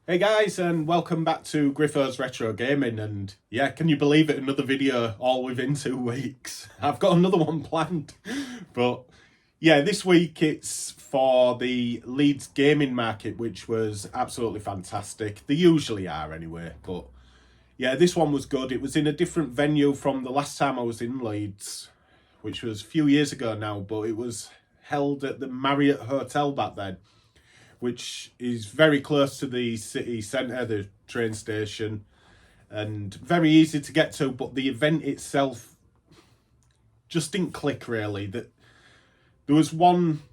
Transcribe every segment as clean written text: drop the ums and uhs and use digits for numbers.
Hey guys, and welcome back to Griffo's Retro Gaming. And yeah, can you believe it? Another video all within 2 weeks. I've got another one planned. But yeah, this week it's for the Leeds gaming market, which was absolutely fantastic. They usually are anyway. But yeah, this one was good. It was in a different venue from the last time I was in Leeds, which was a few years ago now, but it was held at the Marriott Hotel back then, which is very close to the city centre, the train station, and very easy to get to. But the event itself just didn't click really. That there was one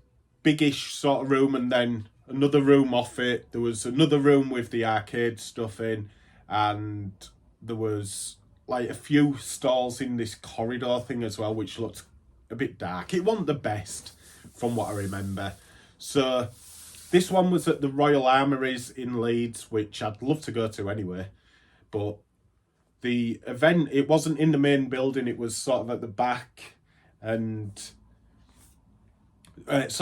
biggish sort of room, and then another room off it. There was another room with the arcade stuff in, and there was like a few stalls in this corridor thing as well, which looked a bit dark. It wasn't the best from what I remember. So this one was at the Royal Armouries in Leeds, which I'd love to go to anyway. But the event, it wasn't in the main building, it was sort of at the back. And there's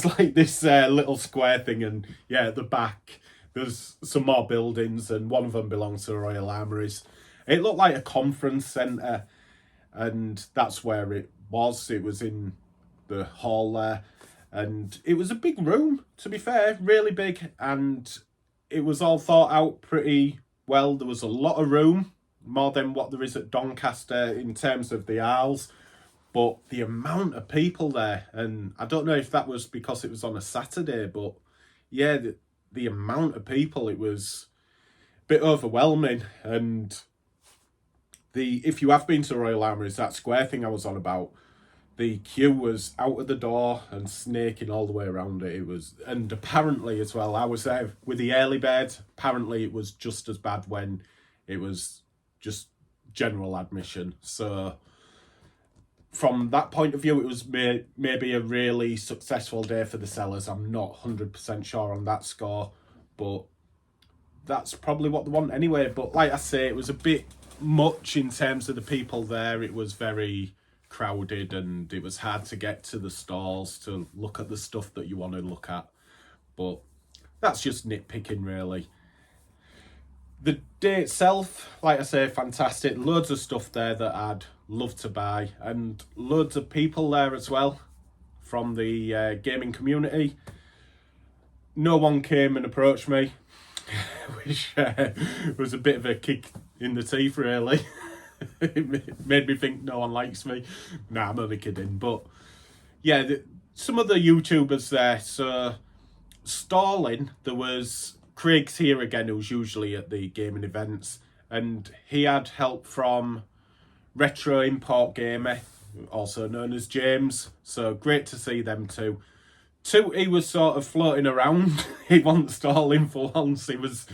like this little square thing, and yeah, at the back there's some more buildings, and one of them belongs to the Royal Armouries. It looked like a conference centre, and that's where it was. It was in the hall there. And it was a big room, to be fair, really big. And it was all thought out pretty well. There was a lot of room, more than what there is at Doncaster in terms of the aisles. But the amount of people there, and I don't know if that was because it was on a Saturday, but yeah, the amount of people, it was a bit overwhelming. And if you have been to Royal Armouries, that square thing I was on about, the queue was out of the door and snaking all the way around it. It was, and apparently as well, I was there with the early bird. Apparently it was just as bad when it was just general admission. So from that point of view, it was maybe a really successful day for the sellers. I'm not 100% sure on that score, but that's probably what they want anyway. But like I say, it was a bit much in terms of the people there. It was very crowded, and it was hard to get to the stalls to look at the stuff that you want to look at. But that's just nitpicking really. The day itself, like I say, fantastic. Loads of stuff there that I'd love to buy, and loads of people there as well from the gaming community. No one came and approached me, which was a bit of a kick in the teeth really. It made me think no one likes me. Nah, I'm only kidding. But yeah, some of the YouTubers there. So stalling, there was Craig's here again, who's usually at the gaming events, and he had help from Retro Import Gamer, also known as James. So great to see them too. He was sort of floating around. He wasn't stalling for once. He was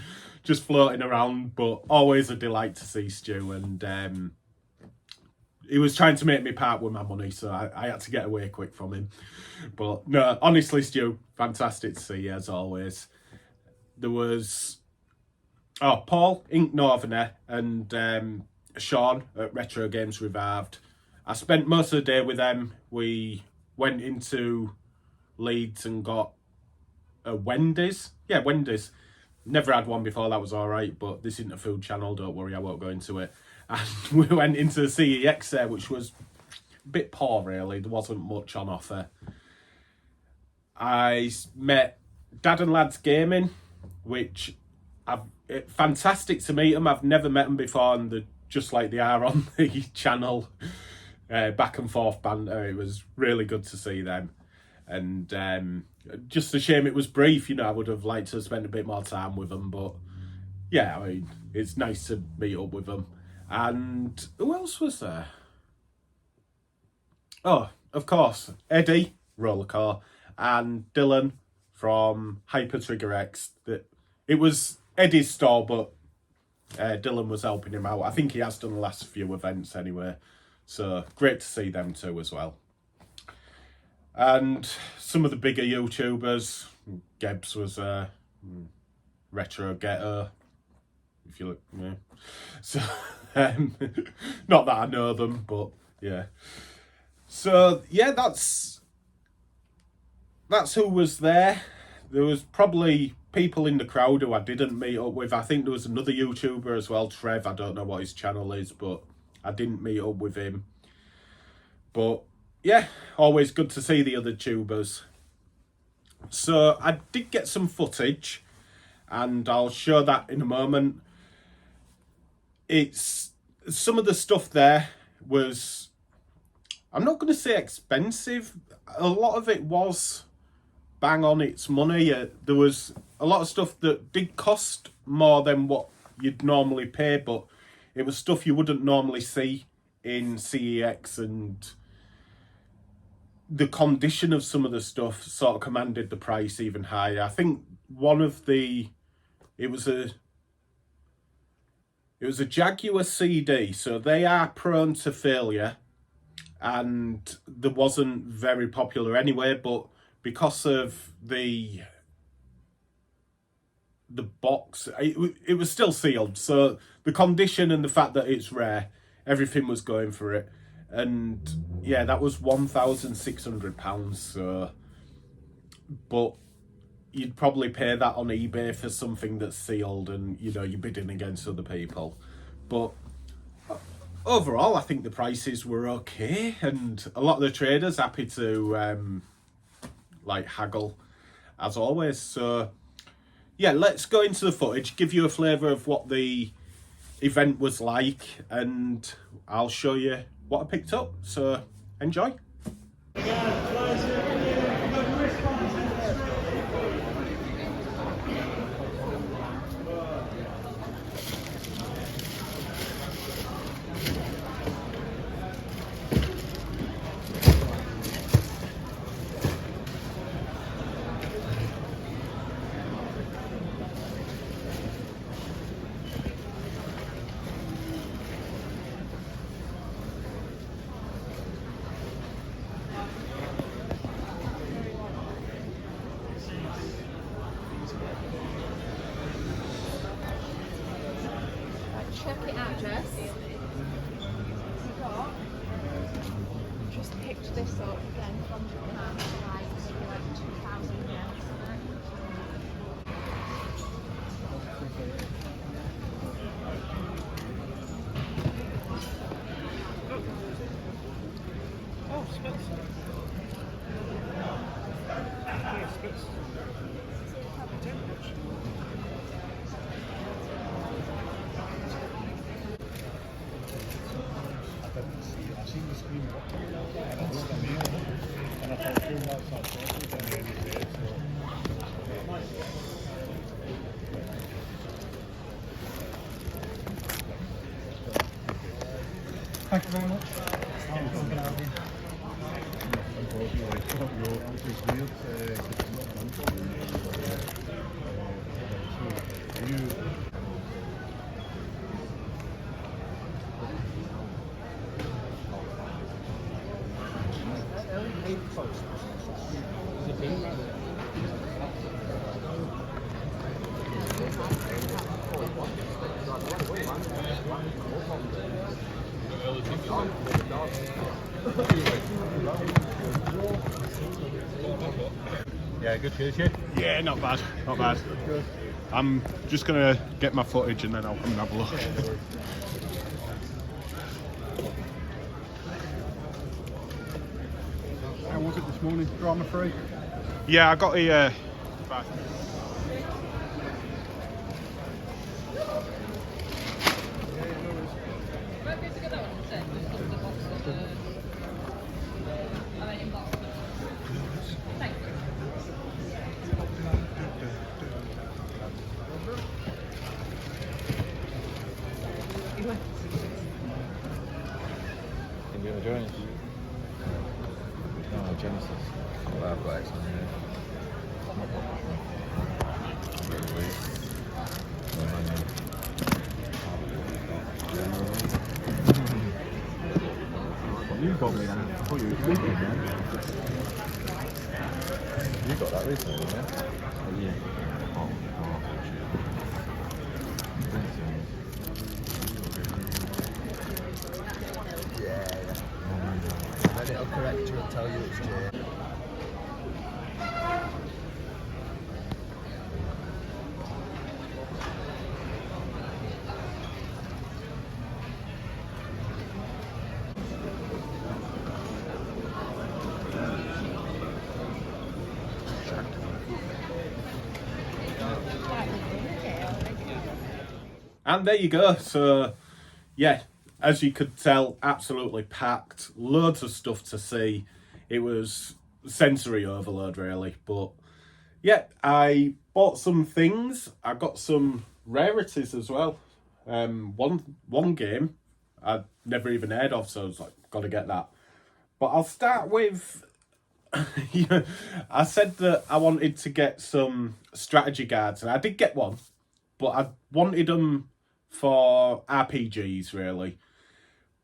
just floating around, but always a delight to see Stu. And he was trying to make me part with my money, so I had to get away quick from him. But no, honestly, Stu, fantastic to see you as always. There was Paul, Ink Northerner, and Sean at Retro Games Revived. I spent most of the day with them. We went into Leeds and got a Wendy's. Yeah, Wendy's. Never had one before, that was alright, but this isn't a food channel, don't worry, I won't go into it. And we went into the CEX there, which was a bit poor really, there wasn't much on offer. I met Dad and Lads Gaming, which fantastic to meet them. I've never met them before, and they're just like they are on the channel, back and forth banter. It was really good to see them. And just a shame it was brief, I would have liked to spend a bit more time with them, but yeah, I mean, it's nice to meet up with them. And who else was there? Oh, of course, Eddie, Rollercore, and Dylan from Hyper Trigger X. It was Eddie's store, but Dylan was helping him out. I think he has done the last few events anyway, so great to see them too as well. And some of the bigger YouTubers, Gebs was Retro Getter, if you look, yeah. So, not that I know them, but yeah. So yeah, that's who was there. There was probably people in the crowd who I didn't meet up with. I think there was another YouTuber as well, Trev. I don't know what his channel is, but I didn't meet up with him. But yeah, always good to see the other tubers. So I did get some footage, and I'll show that in a moment. It's some of the stuff there was, I'm not going to say expensive. A lot of it was bang on its money. There was a lot of stuff that did cost more than what you'd normally pay, but it was stuff you wouldn't normally see in CEX, and the condition of some of the stuff sort of commanded the price even higher. I think one of the, it was a Jaguar CD, so they are prone to failure, and there wasn't very popular anyway, but because of the box, it was still sealed, so the condition and the fact that it's rare, everything was going for it. And yeah, that was £1,600. So, but you'd probably pay that on eBay for something that's sealed, and you know, you're bidding against other people. But overall, I think the prices were okay, and a lot of the traders happy to like haggle as always. So yeah, let's go into the footage, give you a flavour of what the event was like, and I'll show you what I picked up. So enjoy. Check it out, Jess. Just picked this up again from Japan, like 2,000 yen. Oh, Spitz. Yeah, Spitz. I seen the screen and I looked at me and I thought, oh, that's not sorted, and then he said, so. Thank you very much. Yeah, good cheers, you? Yeah, not bad, not bad. Good. I'm just gonna get my footage and then I'll come and have a look. How was it this morning? Drama free? Yeah, I got a Can you ever join us? No, Genesis. Well, I've got X on here. You got me then. I thought you were sleeping then. You got that recently, yeah? Oh, yeah. Then it'll correct you and tell you it's J. And there you go. So, yeah, as you could tell, absolutely packed. Loads of stuff to see. It was sensory overload, really. But, yeah, I bought some things. I got some rarities as well. One game I'd never even heard of, so I was like, got to get that. But I'll start with... yeah, I said that I wanted to get some strategy guards, and I did get one. But I wanted them for RPGs, really.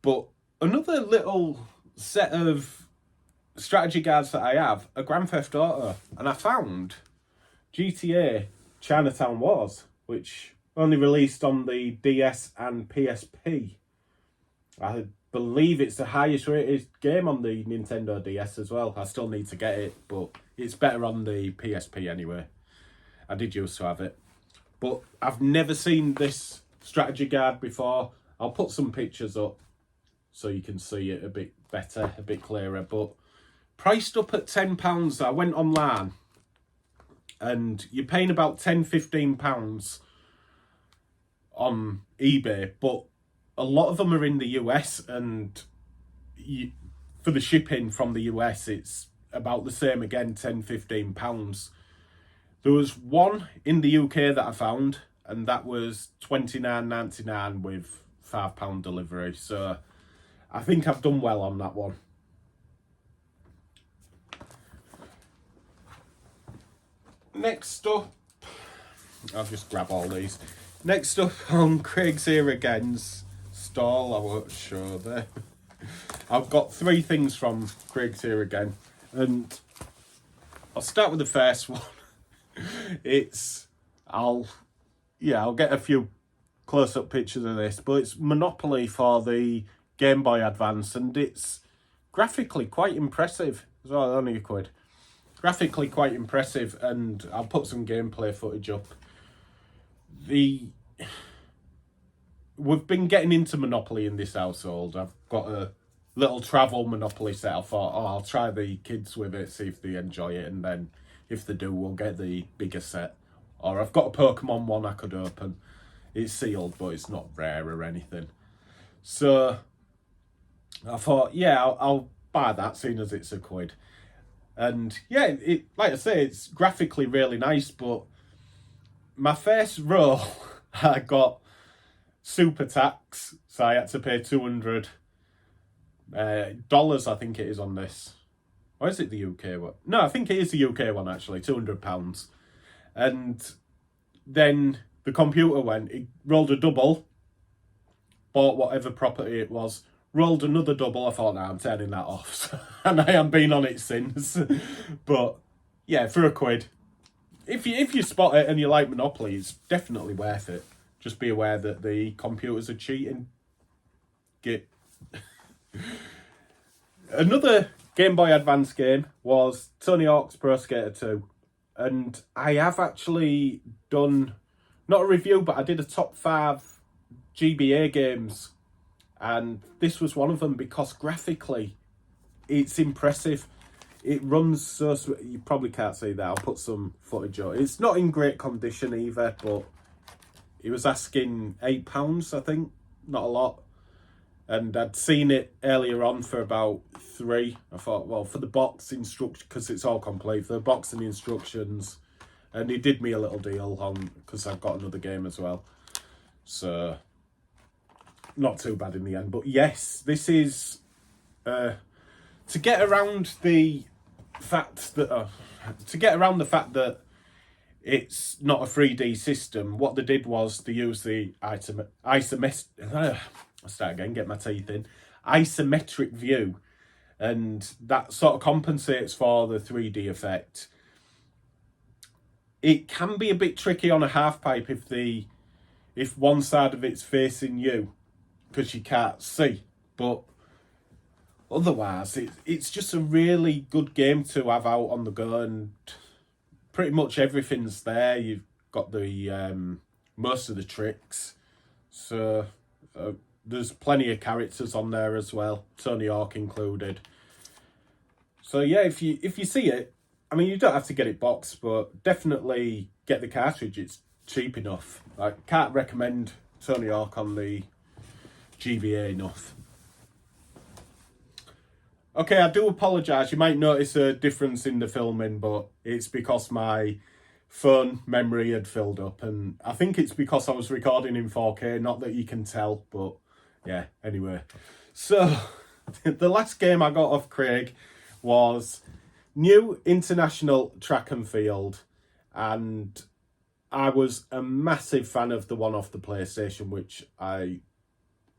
But another little set of strategy guards that I have are Grand Theft Auto. And I found GTA Chinatown Wars, which only released on the DS and PSP. I believe it's the highest rated game on the Nintendo DS as well. I still need to get it, but it's better on the PSP anyway. I did used to have it. But I've never seen this strategy guard before. I'll put some pictures up so you can see it a bit better, a bit clearer. But priced up at £10, I went online and you're paying about £10-15 on eBay. But a lot of them are in the US, and for the shipping from the US, it's about the same again, £10-15. There was one in the UK that I found, and that was $29.99 with £5 delivery. So I think I've done well on that one. Next up, I'll just grab all these. Next up on Craig's Here Again's stall, I won't show there. I've got 3 things from Craig's Here Again, and I'll start with the first one. I'll get a few close-up pictures of this, but it's Monopoly for the Game Boy Advance, and it's graphically quite impressive as well. Only £1. Graphically quite impressive, and I'll put some gameplay footage up. We've been getting into Monopoly in this household. I've got a little travel Monopoly set. I thought, I'll try the kids with it, see if they enjoy it, and then if they do, we'll get the bigger set. Or I've got a Pokemon one I could open. It's sealed, but it's not rare or anything. So I thought, I'll buy that, seeing as it's £1. And yeah, it like I say, it's graphically really nice, but my first roll, I got super tax, so I had to pay $200 I think it is on this. Or is it the UK one? No, I think it is the UK one actually, £200. And then the computer it rolled a double, bought whatever property it was, rolled another double. I thought, I'm turning that off. And I haven't been on it since. But yeah, for £1. If you spot it and you like Monopoly, it's definitely worth it. Just be aware that the computers are cheating. Another Game Boy Advance game was Tony Hawk's Pro Skater 2. And I have actually done, not a review, but I did a top 5 GBA games. And this was one of them because graphically, it's impressive. It runs so... You probably can't see that. I'll put some footage on. It's not in great condition either, but he was asking £8, I think. Not a lot. And I'd seen it earlier on for about 3. I thought, well, for the box instruction, because it's all complete, for the box and the instructions. And he did me a little deal on, because I've got another game as well. So, not too bad in the end. But yes, this is... to get around the fact that... it's not a 3D system, what they did was they used the isometric view, and that sort of compensates for the 3D effect. It can be a bit tricky on a half pipe if one side of it's facing you, because you can't see, but otherwise it's just a really good game to have out on the go, and pretty much everything's there. You've got the most of the tricks, so there's plenty of characters on there as well, Tony Hawk included. So yeah, if you see it, I mean, you don't have to get it boxed, but definitely get the cartridge. It's cheap enough. I can't recommend Tony Hawk on the GBA enough. Okay, I do apologise. You might notice a difference in the filming, but it's because my phone memory had filled up, and I think it's because I was recording in 4K, not that you can tell, but yeah, anyway. So, the last game I got off Craig was New International Track and Field, and I was a massive fan of the one off the PlayStation, which I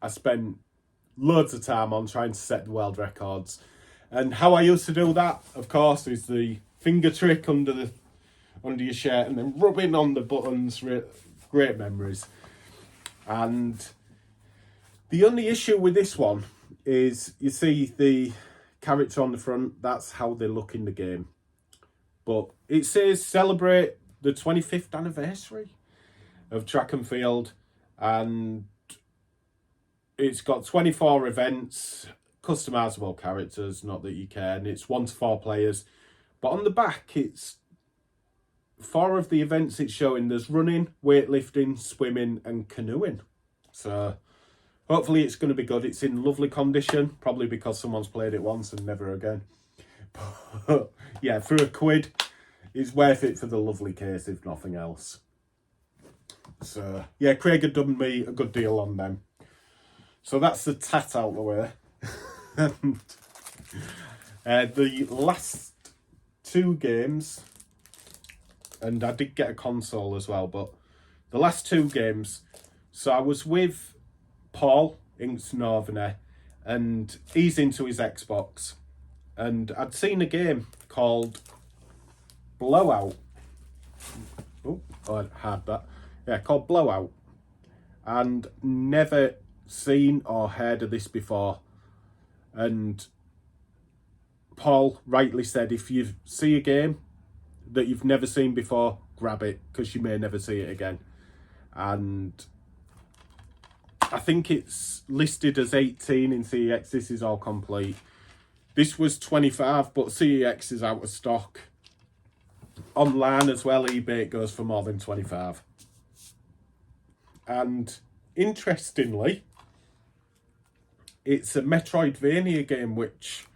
spent loads of time on trying to set the world records. And how I used to do that, of course, is the finger trick under your shirt and then rubbing on the buttons. Great memories. And the only issue with this one is, you see the character on the front, that's how they look in the game. But it says celebrate the 25th anniversary of Track and Field, and it's got 24 events, customizable characters, not that you care, and it's 1 to 4 players. But on the back, it's 4 of the events it's showing. There's running, weightlifting, swimming, and canoeing. So hopefully it's going to be good. It's in lovely condition, probably because someone's played it once and never again. But yeah, for £1, it's worth it for the lovely case, if nothing else. So yeah, Craig had done me a good deal on them. So that's the tat out the way. And the last 2 games, and I did get a console as well, but the last 2 games, so I was with Paul in Northerner, and he's into his Xbox, and I'd seen a game called Blowout. Oh, I had that. Yeah, called Blowout, and never seen or heard of this before. And Paul rightly said, if you see a game that you've never seen before, grab it, because you may never see it again. And I think it's listed as 18 in CEX. This is all complete. This was 25, but CEX is out of stock. Online as well, eBay, it goes for more than 25. And interestingly, it's a Metroidvania game, which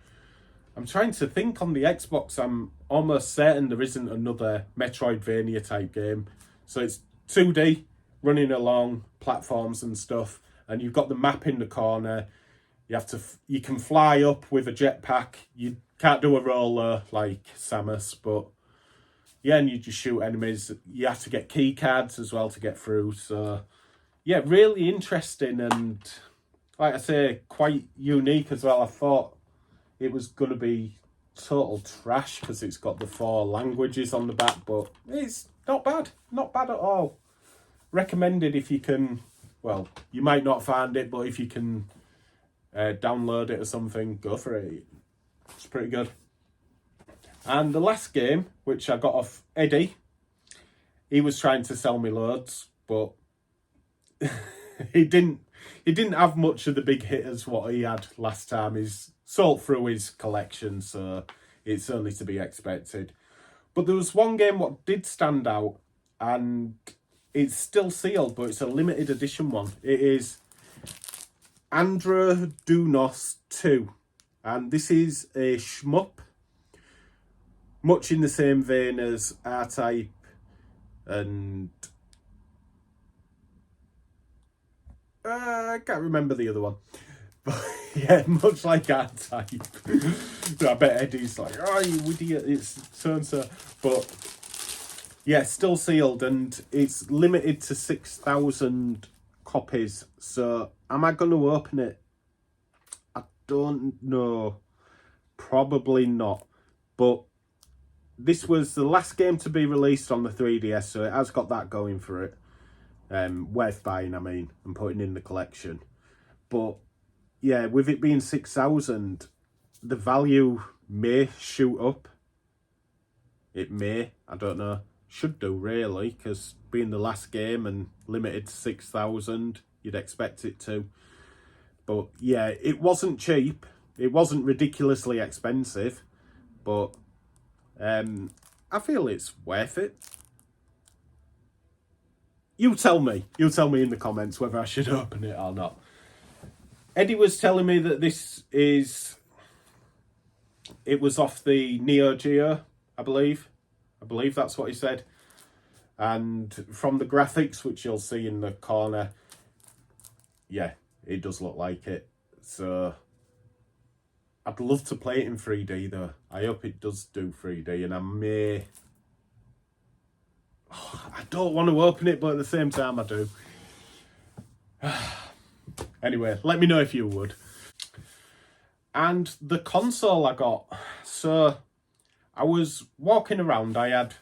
I'm trying to think on the Xbox. I'm almost certain there isn't another Metroidvania type game. So it's 2D, running along platforms and stuff, and you've got the map in the corner. You can fly up with a jetpack. You can't do a roller like Samus, but yeah, and you just shoot enemies. You have to get key cards as well to get through. So yeah, really interesting, and like I say, quite unique as well. I thought it was going to be total trash because it's got the 4 languages on the back, but it's not bad. Not bad at all. Recommended if you can. Well, you might not find it, but if you can download it or something, go for it. It's pretty good. And the last game, which I got off Eddie, he was trying to sell me loads, but he didn't have much of the big hitters what he had last time. He's sold through his collection, so it's only to be expected. But there was one game what did stand out, and it's still sealed, but it's a limited edition one. It is Andra Dunos 2, and this is a shmup, much in the same vein as R-Type and I can't remember the other one. But yeah, much like R-Type. I bet Eddie's like, oh, you idiot, it's so-and-so. But yeah, still sealed, and it's limited to 6,000 copies. So am I going to open it? I don't know. Probably not. But this was the last game to be released on the 3DS, so it has got that going for it. Worth buying, I mean, and putting in the collection. But yeah, with it being 6,000, the value may shoot up. It may, I don't know. Should do, really, because being the last game and limited to 6,000, you'd expect it to. But yeah, it wasn't cheap. It wasn't ridiculously expensive, but I feel it's worth it. you tell me. You tell me in the comments whether I should open it or not. Eddie was telling me that it was off the Neo Geo, I believe. I believe that's what he said. And from the graphics, which you'll see in the corner, yeah, it does look like it. So I'd love to play it in 3D though. I hope it does do 3D, and I may... I don't want to open it, but at the same time I do. Anyway, let me know if you would. And the console I got. So I was walking around, I had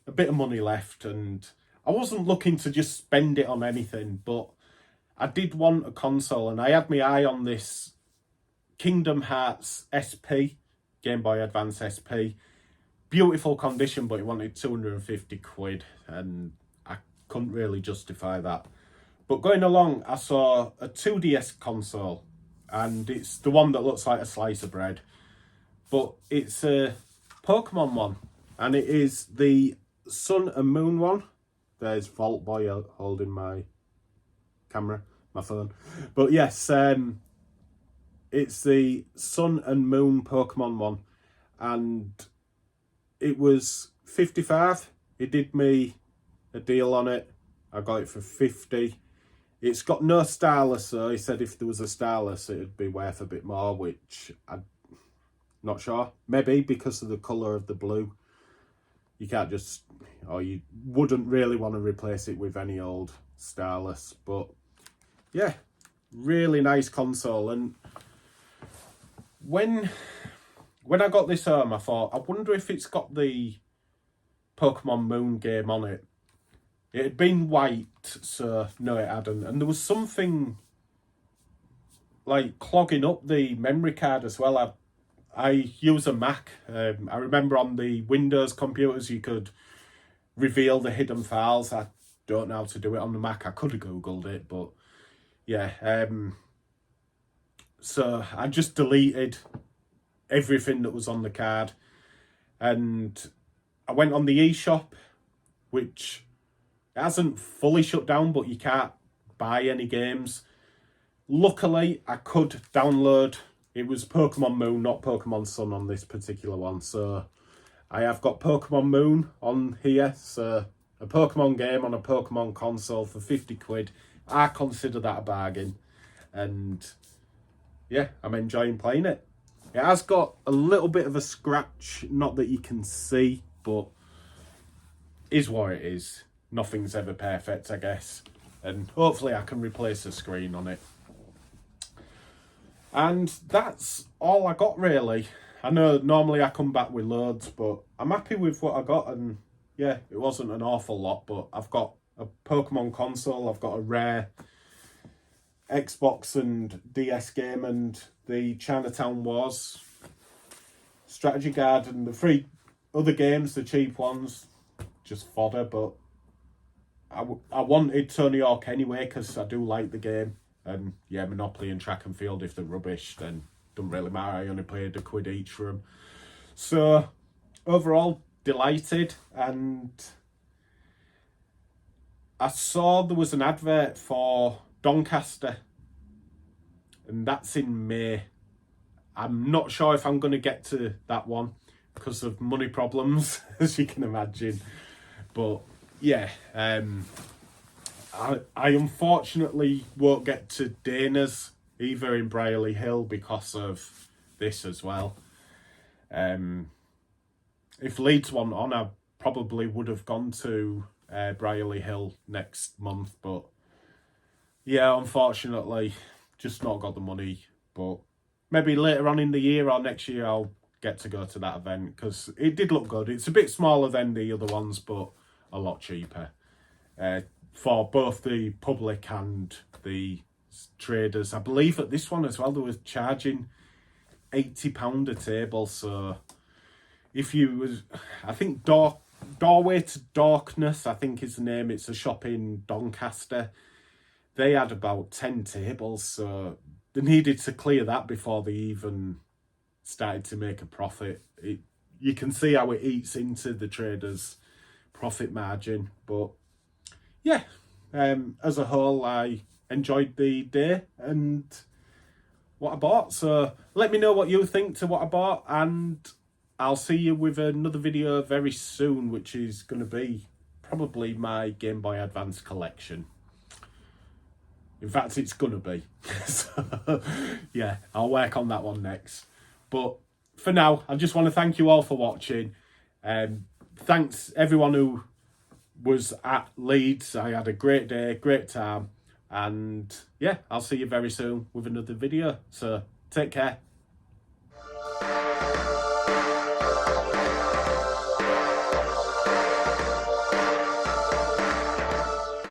a bit of money left, and I wasn't looking to just spend it on anything, but I did want a console, and I had my eye on this Kingdom Hearts SP, Game Boy Advance SP. Beautiful condition, but it wanted 250 quid, and I couldn't really justify that. But going along, I saw a 2DS console, and it's the one that looks like a slice of bread, but it's a Pokemon one, and it is the Sun and Moon one. There's Vault Boy holding my camera, my phone. But yes, it's the Sun and Moon Pokemon one, and it was 55. He did me a deal on it. I got it for 50. It's got no stylus, so he said if there was a stylus it'd be worth a bit more, which I'm not sure. Maybe because of the colour of the blue. You can't just, or you wouldn't really want to replace it with any old stylus. But yeah, really nice console. And when I got this home, I thought, I wonder if it's got the Pokemon Moon game on it. It had been wiped, so no, it hadn't. And there was something like clogging up the memory card as well. I use a Mac. I remember on the Windows computers you could reveal the hidden files. I don't know how to do it on the Mac. I could have Googled it, but yeah. So I just deleted everything that was on the card, and I went on the eShop, which hasn't fully shut down, but you can't buy any games. Luckily, I could download. It was Pokemon Moon, not Pokemon Sun on this particular one. So I have got Pokemon Moon on here. So a Pokemon game on a Pokemon console for 50 quid. I consider that a bargain. And yeah, I'm enjoying playing it. It has got a little bit of a scratch, not that you can see, but is what it is. Nothing's ever perfect, I guess. And hopefully I can replace the screen on it. And that's all I got, really. I know normally I come back with loads, but I'm happy with what I got. And yeah, it wasn't an awful lot, but I've got a Pokemon console, I've got a rare Xbox and DS game, and the Chinatown Wars strategy guide, and the 3 other games, the cheap ones, just fodder. But I wanted Tony Hawk anyway, because I do like the game. And yeah, Monopoly and Track and Field, if they're rubbish, then doesn't really matter. I only paid £1 each for them. So overall, delighted. And I saw there was an advert for Doncaster, and that's in May. I'm not sure if I'm going to get to that one because of money problems, as you can imagine. But yeah, I unfortunately won't get to Dana's either in Brierley Hill because of this as well. If Leeds weren't on, I probably would have gone to Brierley Hill next month, but yeah, unfortunately, just not got the money. But maybe later on in the year or next year I'll get to go to that event, because it did look good. It's a bit smaller than the other ones, but a lot cheaper. For both the public and the traders. I believe at this one as well, they were charging £80 a table. So if you was, I think Doorway to Darkness, I think is the name. It's a shop in Doncaster. They had about 10 tables, so they needed to clear that before they even started to make a profit. You can see how it eats into the traders' profit margin, but yeah, as a whole, I enjoyed the day and what I bought. So let me know what you think to what I bought, and I'll see you with another video very soon, which is going to be probably my Game Boy Advance collection. In fact, it's going to be. So, yeah, I'll work on that one next. But for now, I just want to thank you all for watching. Thanks everyone who was at Leeds. I had a great day, great time. And yeah, I'll see you very soon with another video. So take care.